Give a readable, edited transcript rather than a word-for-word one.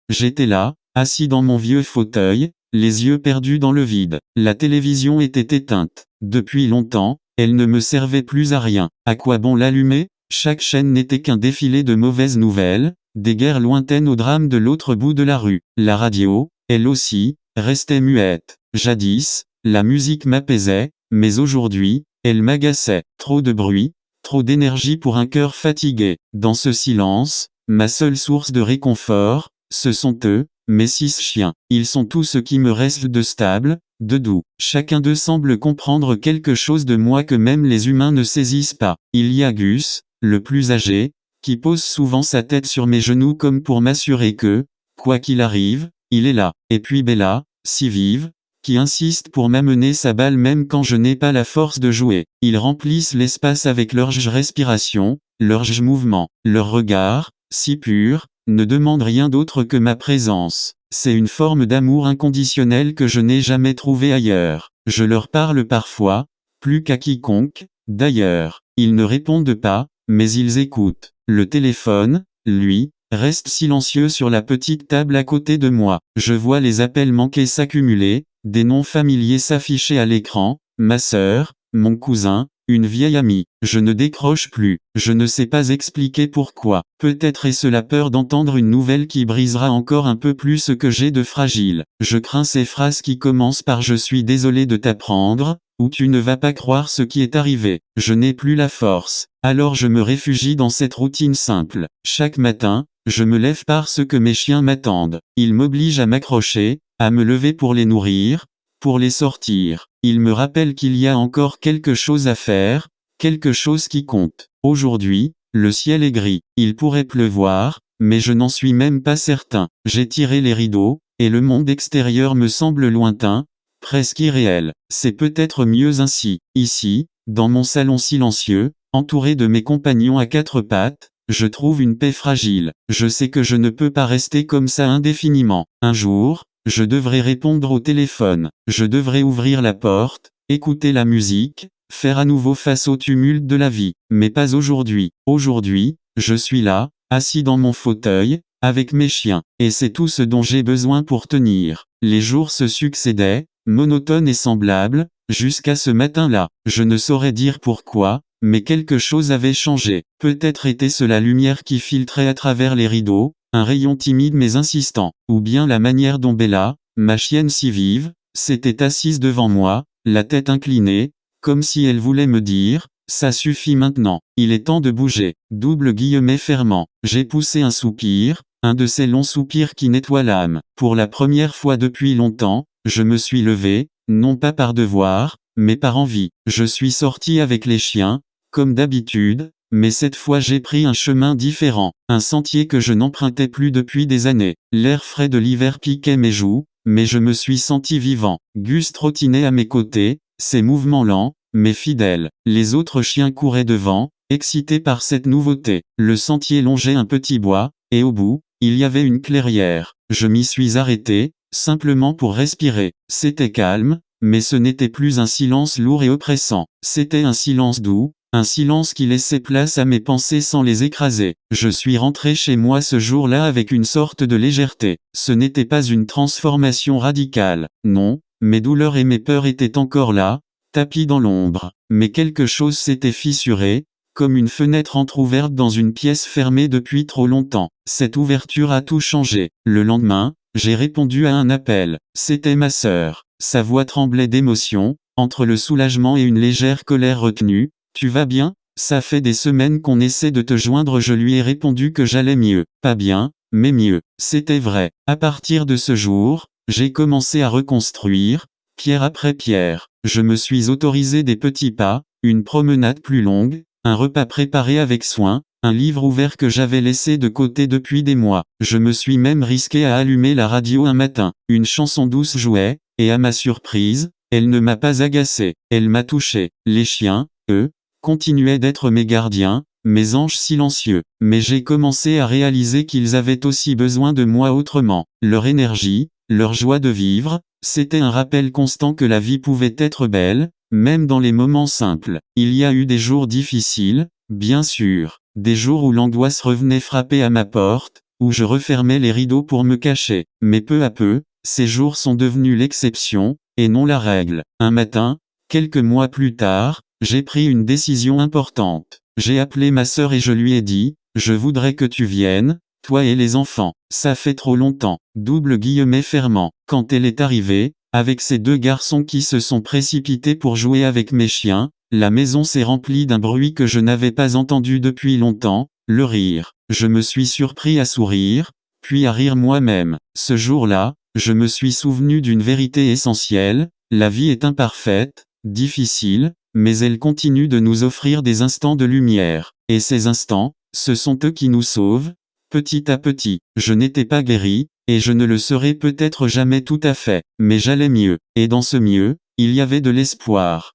J'étais là, assis dans mon vieux fauteuil, les yeux perdus dans le vide. La télévision était éteinte. Depuis longtemps, elle ne me servait plus à rien. À quoi bon l'allumer? Chaque chaîne n'était qu'un défilé de mauvaises nouvelles, des guerres lointaines au drame de l'autre bout de la rue. La radio, elle aussi, restait muette. Jadis, la musique m'apaisait, mais aujourd'hui, elle m'agaçait. Trop de bruit, trop d'énergie pour un cœur fatigué. Dans ce silence, ma seule source de réconfort, ce sont eux, mes 6 chiens. Ils sont tout ce qui me reste de stable, de doux. Chacun d'eux semble comprendre quelque chose de moi que même les humains ne saisissent pas. Il y a Gus, le plus âgé, qui pose souvent sa tête sur mes genoux comme pour m'assurer que, quoi qu'il arrive, il est là. Et puis Bella, si vive, qui insiste pour m'amener sa balle même quand je n'ai pas la force de jouer. Ils remplissent l'espace avec leur respiration, leur mouvement, leur regard, si pur, ne demande rien d'autre que ma présence. C'est une forme d'amour inconditionnel que je n'ai jamais trouvé ailleurs. Je leur parle parfois, plus qu'à quiconque, d'ailleurs. Ils ne répondent pas, mais ils écoutent. Le téléphone, lui, reste silencieux sur la petite table à côté de moi. Je vois les appels manqués s'accumuler, des noms familiers s'afficher à l'écran, ma sœur, mon cousin, une vieille amie. Je ne décroche plus. Je ne sais pas expliquer pourquoi. Peut-être est-ce la peur d'entendre une nouvelle qui brisera encore un peu plus ce que j'ai de fragile. Je crains ces phrases qui commencent par je suis désolé de t'apprendre, ou tu ne vas pas croire ce qui est arrivé. Je n'ai plus la force. Alors je me réfugie dans cette routine simple. Chaque matin, je me lève parce que mes chiens m'attendent. Ils m'obligent à m'accrocher, à me lever pour les nourrir, pour les sortir. Ils me rappellent qu'il y a encore quelque chose à faire, quelque chose qui compte. Aujourd'hui, le ciel est gris. Il pourrait pleuvoir, mais je n'en suis même pas certain. J'ai tiré les rideaux, et le monde extérieur me semble lointain, presque irréel. C'est peut-être mieux ainsi. Ici, dans mon salon silencieux, entouré de mes compagnons à 4 pattes, je trouve une paix fragile. Je sais que je ne peux pas rester comme ça indéfiniment. Un jour, je devrais répondre au téléphone. Je devrais ouvrir la porte, écouter la musique, faire à nouveau face au tumulte de la vie. Mais pas aujourd'hui. Aujourd'hui, je suis là, assis dans mon fauteuil, avec mes chiens. Et c'est tout ce dont j'ai besoin pour tenir. Les jours se succédaient, monotones et semblables, jusqu'à ce matin-là. Je ne saurais dire pourquoi, mais quelque chose avait changé. Peut-être était-ce la lumière qui filtrait à travers les rideaux, un rayon timide mais insistant, ou bien la manière dont Bella, ma chienne si vive, s'était assise devant moi, la tête inclinée, comme si elle voulait me dire, ça suffit maintenant, il est temps de bouger. Double guillemet fermant. J'ai poussé un soupir, un de ces longs soupirs qui nettoient l'âme. Pour la première fois depuis longtemps, je me suis levé, non pas par devoir, mais par envie. Je suis sorti avec les chiens, comme d'habitude, mais cette fois j'ai pris un chemin différent, un sentier que je n'empruntais plus depuis des années. L'air frais de l'hiver piquait mes joues, mais je me suis senti vivant. Gus trottinait à mes côtés, ses mouvements lents, mais fidèles. Les autres chiens couraient devant, excités par cette nouveauté. Le sentier longeait un petit bois, et au bout, il y avait une clairière. Je m'y suis arrêté, simplement pour respirer. C'était calme, mais ce n'était plus un silence lourd et oppressant. C'était un silence doux, un silence qui laissait place à mes pensées sans les écraser. Je suis rentré chez moi ce jour-là avec une sorte de légèreté. Ce n'était pas une transformation radicale, non, mes douleurs et mes peurs étaient encore là, tapis dans l'ombre. Mais quelque chose s'était fissuré, comme une fenêtre entr'ouverte dans une pièce fermée depuis trop longtemps. Cette ouverture a tout changé. Le lendemain, j'ai répondu à un appel. C'était ma sœur. Sa voix tremblait d'émotion, entre le soulagement et une légère colère retenue. Tu vas bien? Ça fait des semaines qu'on essaie de te joindre. Je lui ai répondu que j'allais mieux. Pas bien, mais mieux. C'était vrai. À partir de ce jour, j'ai commencé à reconstruire, pierre après pierre. Je me suis autorisé des petits pas, une promenade plus longue, un repas préparé avec soin, un livre ouvert que j'avais laissé de côté depuis des mois. Je me suis même risqué à allumer la radio un matin. Une chanson douce jouait, et à ma surprise, elle ne m'a pas agacé. Elle m'a touché. Les chiens, eux, continuaient d'être mes gardiens, mes anges silencieux. Mais j'ai commencé à réaliser qu'ils avaient aussi besoin de moi autrement. Leur énergie, leur joie de vivre, c'était un rappel constant que la vie pouvait être belle, même dans les moments simples. Il y a eu des jours difficiles, bien sûr. Des jours où l'angoisse revenait frapper à ma porte, où je refermais les rideaux pour me cacher. Mais peu à peu, ces jours sont devenus l'exception, et non la règle. Un matin, quelques mois plus tard, j'ai pris une décision importante. J'ai appelé ma sœur et je lui ai dit, je voudrais que tu viennes, toi et les enfants. Ça fait trop longtemps. Double guillemets fermant. Quand elle est arrivée, avec ces deux garçons qui se sont précipités pour jouer avec mes chiens, la maison s'est remplie d'un bruit que je n'avais pas entendu depuis longtemps, le rire. Je me suis surpris à sourire, puis à rire moi-même. Ce jour-là, je me suis souvenu d'une vérité essentielle, la vie est imparfaite, difficile, mais elle continue de nous offrir des instants de lumière. Et ces instants, ce sont eux qui nous sauvent. Petit à petit, je n'étais pas guéri, et je ne le serai peut-être jamais tout à fait, mais j'allais mieux. Et dans ce mieux, il y avait de l'espoir.